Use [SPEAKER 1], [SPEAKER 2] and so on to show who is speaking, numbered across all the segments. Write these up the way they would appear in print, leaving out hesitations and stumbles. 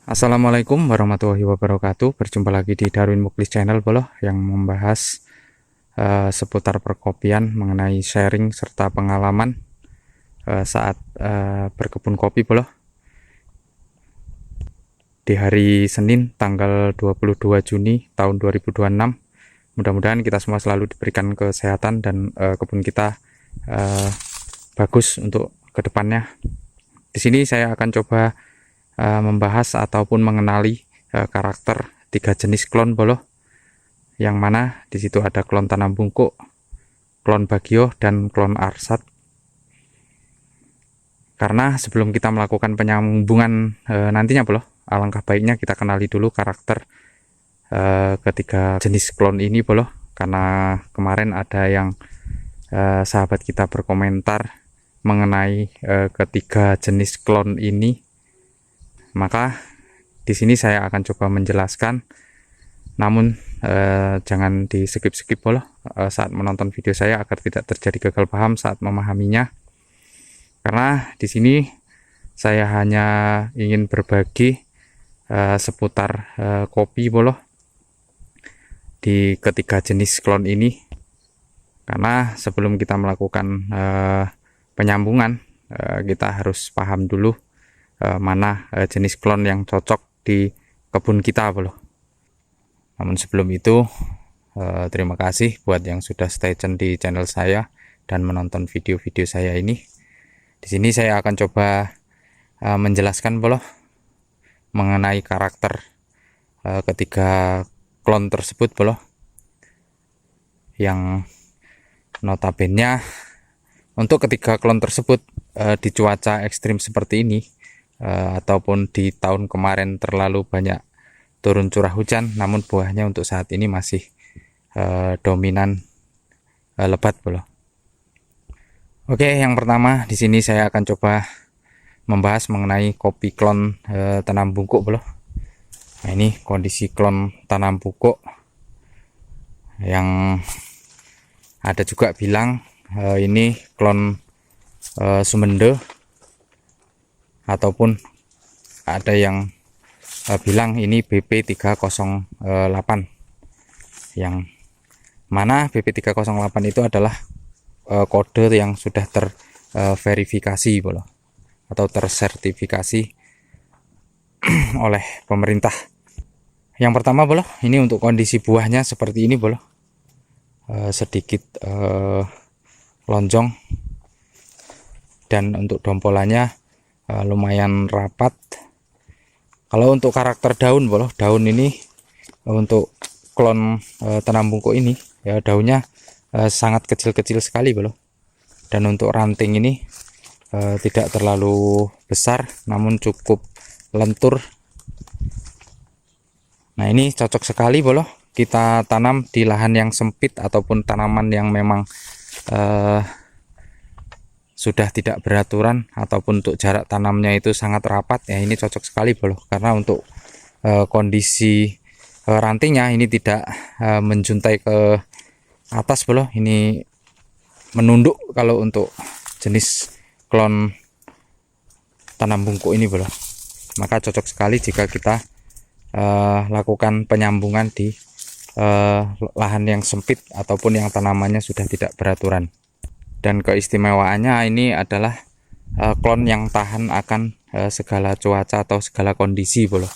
[SPEAKER 1] Assalamualaikum warahmatullahi wabarakatuh. Berjumpa lagi di Darwin Muklis Channel boloh, yang membahas seputar perkopian, mengenai sharing serta pengalaman saat berkebun kopi boloh. Di hari Senin tanggal 22 Juni tahun 2026. Mudah-mudahan kita semua selalu diberikan kesehatan dan kebun kita bagus untuk kedepannya. Di sini saya akan coba membahas ataupun mengenali karakter 3 jenis klon boloh, yang mana di situ ada klon tanam bungkuk, klon bagio, dan klon arsat. Karena sebelum kita melakukan penyambungan nantinya boloh, alangkah baiknya kita kenali dulu karakter ketiga jenis klon ini boloh, karena kemarin ada yang sahabat kita berkomentar mengenai ketiga jenis klon ini. Maka di sini saya akan coba menjelaskan, namun jangan di skip boloh saat menonton video saya, agar tidak terjadi gagal paham saat memahaminya. Karena di sini saya hanya ingin berbagi seputar kopi boloh di ketiga jenis klon ini. Karena sebelum kita melakukan penyambungan, kita harus paham dulu mana jenis klon yang cocok di kebun kita boloh. Namun sebelum itu, terima kasih buat yang sudah stay tune di channel saya dan menonton video-video saya ini. Di sini saya akan coba menjelaskan boloh mengenai karakter ketiga klon tersebut boloh, yang notabene untuk ketiga klon tersebut di cuaca ekstrim seperti ini, ataupun di tahun kemarin terlalu banyak turun curah hujan, namun buahnya untuk saat ini masih dominan lebat boloh. Oke, yang pertama di sini saya akan coba membahas mengenai kopi klon tanam bungkuk boloh. Nah, ini kondisi klon tanam bungkuk, yang ada juga bilang ini klon Sumende, ataupun ada yang bilang ini BP308, yang mana BP308 itu adalah kode yang sudah terverifikasi boloh, atau tersertifikasi oleh pemerintah. Yang pertama boloh, ini untuk kondisi buahnya seperti ini boloh, sedikit lonjong, dan untuk dompolannya lumayan rapat. Kalau untuk karakter daun boloh, daun ini untuk klon tanam bungkuk ini ya, daunnya sangat kecil-kecil sekali boloh. Dan untuk ranting ini tidak terlalu besar, namun cukup lentur. Nah, ini cocok sekali boloh kita tanam di lahan yang sempit, ataupun tanaman yang memang sudah tidak beraturan, ataupun untuk jarak tanamnya itu sangat rapat ya. Ini cocok sekali boloh, karena untuk kondisi rantingnya ini tidak menjuntai ke atas boloh, ini menunduk kalau untuk jenis klon tanam bungkuk ini boloh. Maka cocok sekali jika kita lakukan penyambungan di lahan yang sempit, ataupun yang tanamannya sudah tidak beraturan. Dan keistimewaannya ini adalah klon yang tahan akan segala cuaca atau segala kondisi boloh.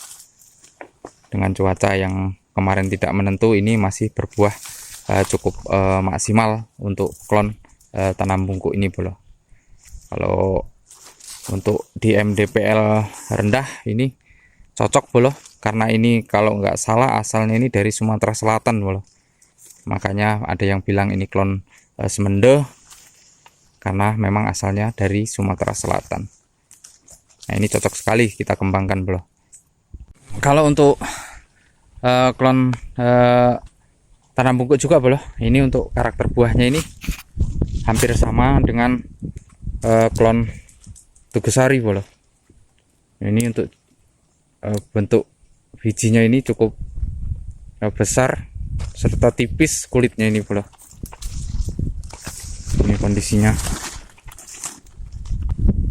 [SPEAKER 1] Dengan cuaca yang kemarin tidak menentu, ini masih berbuah cukup maksimal untuk klon tanam bungkuk ini boloh. Kalau untuk di MDPL rendah ini cocok boloh, karena ini kalau nggak salah asalnya ini dari Sumatera Selatan boloh. Makanya ada yang bilang ini klon Semende, karena memang asalnya dari Sumatera Selatan. Nah, ini cocok sekali kita kembangkan boloh. Kalau untuk klon tanam bungkuk juga boloh, ini untuk karakter buahnya ini hampir sama dengan klon Tugasari boloh. Ini untuk bentuk bijinya ini cukup besar serta tipis kulitnya ini boloh. Ini kondisinya,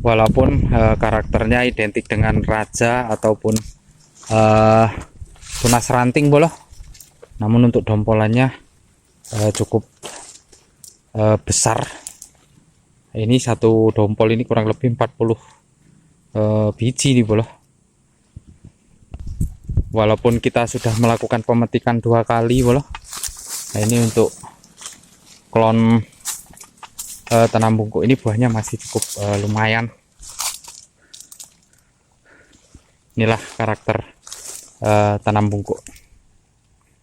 [SPEAKER 1] walaupun karakternya identik dengan raja ataupun tunas ranting boloh. Namun untuk dompolannya cukup besar. Ini satu dompol ini kurang lebih 40 biji nih boloh. Walaupun kita sudah melakukan pemetikan 2 kali boloh. Nah, ini untuk klon tanam bungkuk ini buahnya masih cukup lumayan. Inilah karakter tanam bungkuk.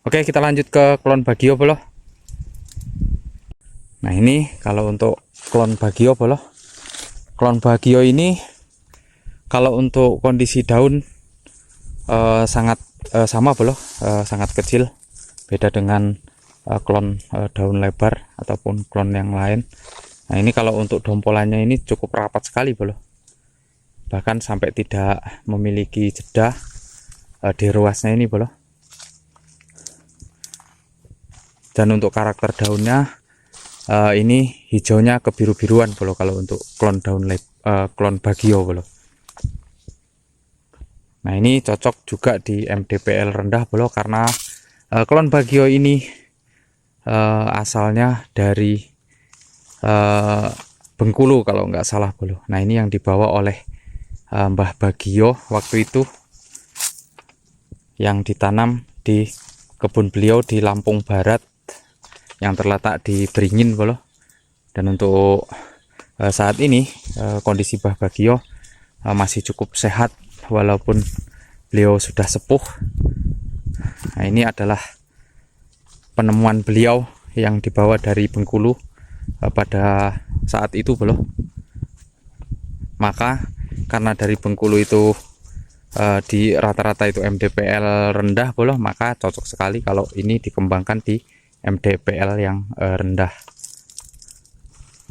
[SPEAKER 1] Oke, kita lanjut ke klon bagio boloh. Nah, ini kalau untuk klon bagio boloh. Klon bagio ini kalau untuk kondisi daun sangat sama boloh, sangat kecil. Beda dengan klon daun lebar ataupun klon yang lain. Nah, ini kalau untuk dompolannya ini cukup rapat sekali boloh. Bahkan sampai tidak memiliki jeda di ruasnya ini boloh. Dan untuk karakter daunnya ini hijaunya kebiru-biruan boloh kalau untuk klon klon bagio boloh. Nah, ini cocok juga di MDPL rendah boloh, karena klon bagio ini asalnya dari Bengkulu kalau nggak salah boloh. Nah, ini yang dibawa oleh Mbah Bagio waktu itu, yang ditanam di kebun beliau di Lampung Barat yang terletak di Beringin boloh. Dan untuk saat ini kondisi Mbah Bagio masih cukup sehat walaupun beliau sudah sepuh. Nah, ini adalah penemuan beliau yang dibawa dari Bengkulu pada saat itu boloh. Maka karena dari Bengkulu itu di rata-rata itu MDPL rendah boloh, maka cocok sekali kalau ini dikembangkan di MDPL yang rendah.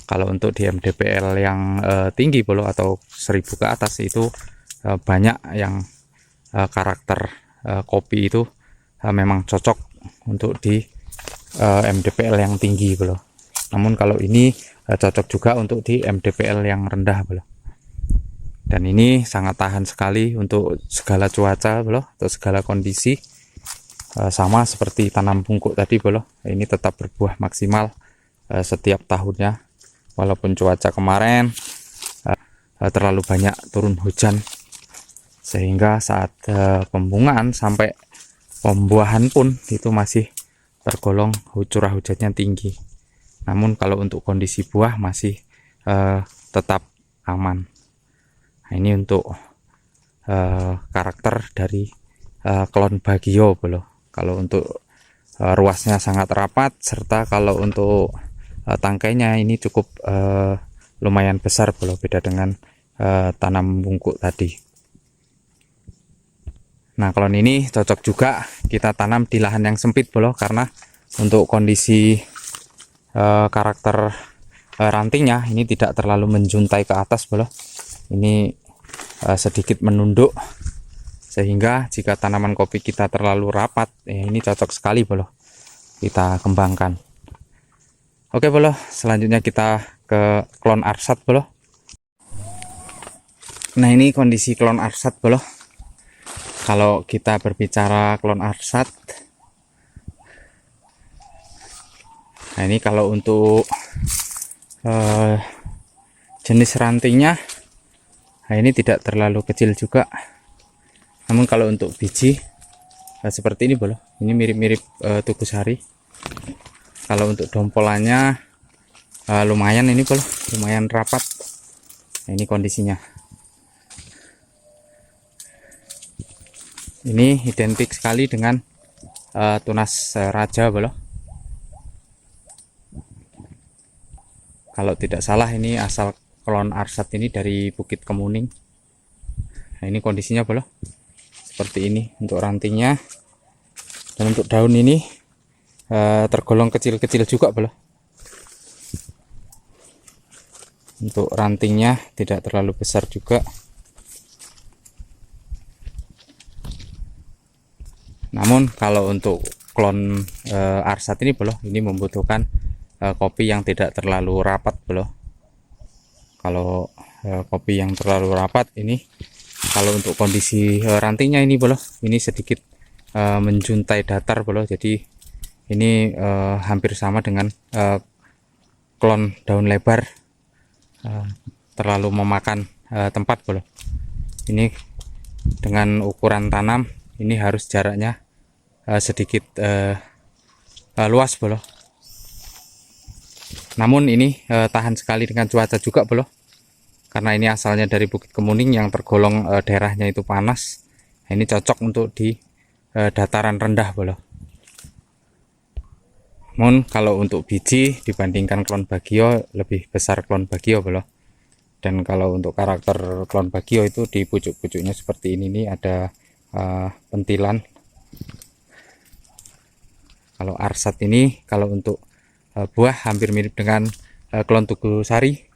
[SPEAKER 1] Kalau untuk di MDPL yang tinggi boloh atau 1000 ke atas itu banyak yang karakter kopi itu memang cocok untuk di MDPL yang tinggi boloh. Namun kalau ini cocok juga untuk di MDPL yang rendah boloh. Dan ini sangat tahan sekali untuk segala cuaca boloh, atau segala kondisi. Sama seperti tanam bungkuk tadi boloh. Ini tetap berbuah maksimal setiap tahunnya. Walaupun cuaca kemarin terlalu banyak turun hujan, sehingga saat pembungaan sampai pembuahan pun itu masih tergolong curah hujannya tinggi. Namun kalau untuk kondisi buah masih tetap aman. Nah, ini untuk karakter dari klon bagio boloh. Kalau untuk ruasnya sangat rapat, serta kalau untuk tangkainya ini cukup lumayan besar boloh, beda dengan tanam bungkuk tadi. Nah, klon ini cocok juga kita tanam di lahan yang sempit boloh, karena untuk kondisi karakter rantingnya ini tidak terlalu menjuntai ke atas boloh. Ini sedikit menunduk, sehingga jika tanaman kopi kita terlalu rapat, ini cocok sekali boloh kita kembangkan. Oke boloh, selanjutnya kita ke klon arsat boloh. Nah, ini kondisi klon arsat boloh. Kalau kita berbicara klon arsat, nah ini kalau untuk jenis rantingnya, nah ini tidak terlalu kecil juga. Namun kalau untuk biji seperti ini boloh, ini mirip-mirip tugu sari. Kalau untuk dompolannya lumayan ini boloh, lumayan rapat. Nah, ini kondisinya. Ini identik sekali dengan tunas raja boloh. Kalau tidak salah ini asal klon arsat ini dari Bukit Kemuning. Nah, ini kondisinya boloh seperti ini untuk rantingnya. Dan untuk daun ini tergolong kecil-kecil juga boloh. Untuk rantingnya tidak terlalu besar juga. Namun kalau untuk klon arsat ini boloh, ini membutuhkan kopi yang tidak terlalu rapat boloh. Kalau kopi yang terlalu rapat ini Kalau untuk kondisi rantingnya ini bolo, ini sedikit menjuntai datar bolo, jadi ini hampir sama dengan klon daun lebar, terlalu memakan tempat bolo. Ini dengan ukuran tanam ini harus jaraknya sedikit luas bolo. Namun ini tahan sekali dengan cuaca juga bolo, karena ini asalnya dari Bukit Kemuning yang tergolong daerahnya itu panas. Nah, ini cocok untuk di dataran rendah bolo. Namun kalau untuk biji dibandingkan klon Bagio lebih besar klon Bagio bolo. Dan kalau untuk karakter klon Bagio itu di pucuk-pucuknya seperti ini nih, ada pentilan. Kalau Arsat ini kalau untuk buah hampir mirip dengan klon Tugu Sari.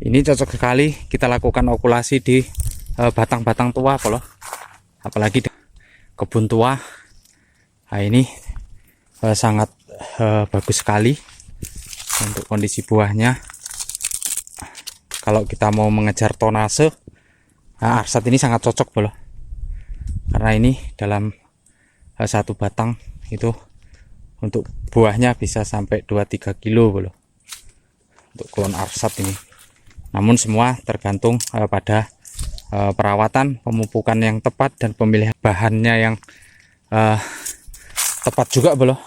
[SPEAKER 1] Ini cocok sekali kita lakukan okulasi di batang-batang tua bolo, apalagi di kebun tua. Nah, ini sangat bagus sekali untuk kondisi buahnya. Kalau kita mau mengejar tonase, nah, Arsat ini sangat cocok bolo, karena ini dalam satu batang itu untuk buahnya bisa sampai 2-3 kilo bolo untuk klon Arsat ini. Namun semua tergantung pada perawatan, pemupukan yang tepat, dan pemilihan bahannya yang tepat juga bolo.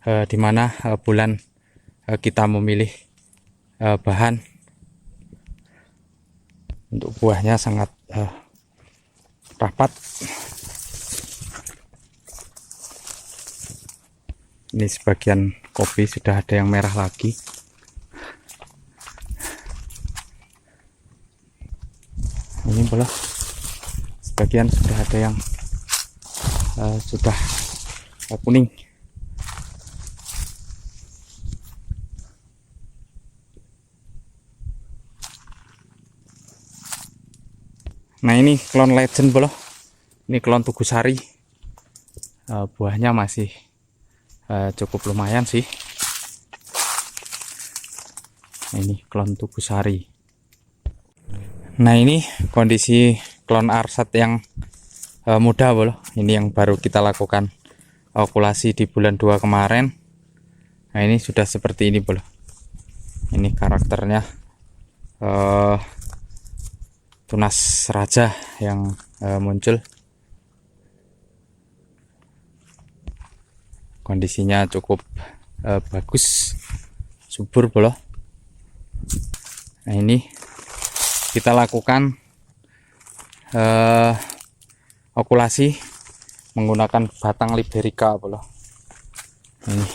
[SPEAKER 1] Dimana bulan kita memilih bahan untuk buahnya sangat rapat. Ini sebagian kopi sudah ada yang merah lagi. Ini bolo, sebagian sudah ada yang sudah kuning. Nah, ini klon Legend bolo, ini klon Tugu Sari. Buahnya masih cukup lumayan sih. Nah, ini klon Tugu Sari. Nah, ini kondisi klon Arsat yang muda bolo. Ini yang baru kita lakukan okulasi di bulan 2 kemarin. Nah, ini sudah seperti ini bolo. Ini karakternya tunas raja yang muncul. Kondisinya cukup bagus, subur bolo. Nah, ini kita lakukan okulasi menggunakan batang Liberica bolo. Ini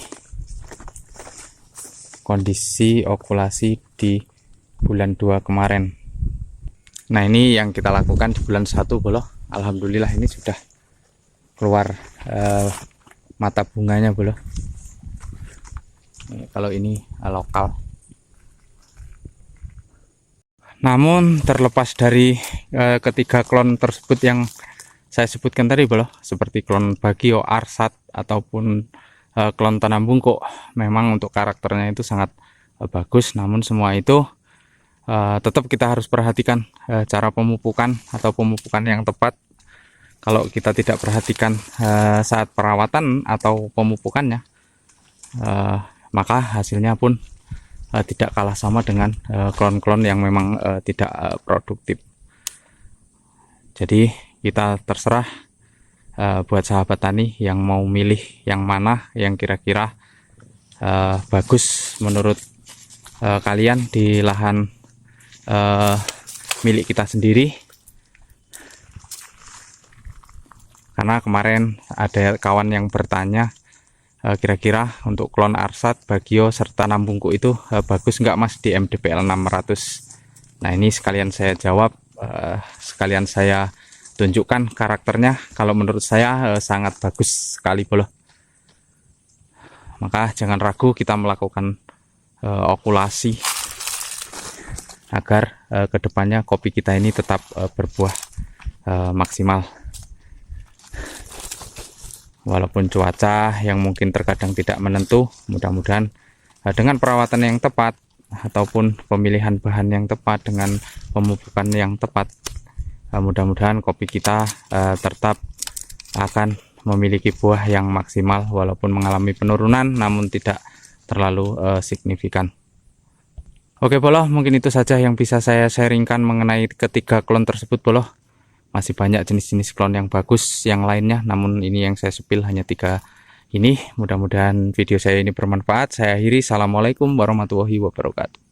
[SPEAKER 1] kondisi okulasi di bulan 2 kemarin. Nah, ini yang kita lakukan di bulan 1 bolo. Alhamdulillah ini sudah keluar mata bunganya bolo. Kalau ini lokal. Namun terlepas dari ketiga klon tersebut yang saya sebutkan tadi bolo, seperti klon Bagio, Arsat, ataupun klon Tanam Bungkuk, memang untuk karakternya itu sangat bagus. Namun semua itu tetap kita harus perhatikan cara pemupukan atau pemupukan yang tepat. Kalau kita tidak perhatikan saat perawatan atau pemupukannya, maka hasilnya pun tidak kalah sama dengan klon-klon yang memang tidak produktif. Jadi kita terserah buat sahabat tani yang mau milih yang mana yang kira-kira bagus menurut kalian di lahan milik kita sendiri. Karena kemarin ada kawan yang bertanya, kira-kira untuk klon Arsat, Bagio, serta Tanam Bungkuk itu bagus nggak mas di MDPL 600. Nah, ini sekalian saya jawab, sekalian saya tunjukkan karakternya. Kalau menurut saya sangat bagus sekali bolo. Maka jangan ragu kita melakukan okulasi agar kedepannya kopi kita ini tetap berbuah maksimal. Walaupun cuaca yang mungkin terkadang tidak menentu, mudah-mudahan dengan perawatan yang tepat, ataupun pemilihan bahan yang tepat dengan pemupukan yang tepat, mudah-mudahan kopi kita tetap akan memiliki buah yang maksimal walaupun mengalami penurunan namun tidak terlalu signifikan. Oke Boloh, mungkin itu saja yang bisa saya sharingkan mengenai ketiga klon tersebut Boloh. Masih banyak jenis-jenis klon yang bagus yang lainnya, namun ini yang saya sepil hanya 3 ini. Mudah-mudahan video saya ini bermanfaat. Saya akhiri, assalamualaikum warahmatullahi wabarakatuh.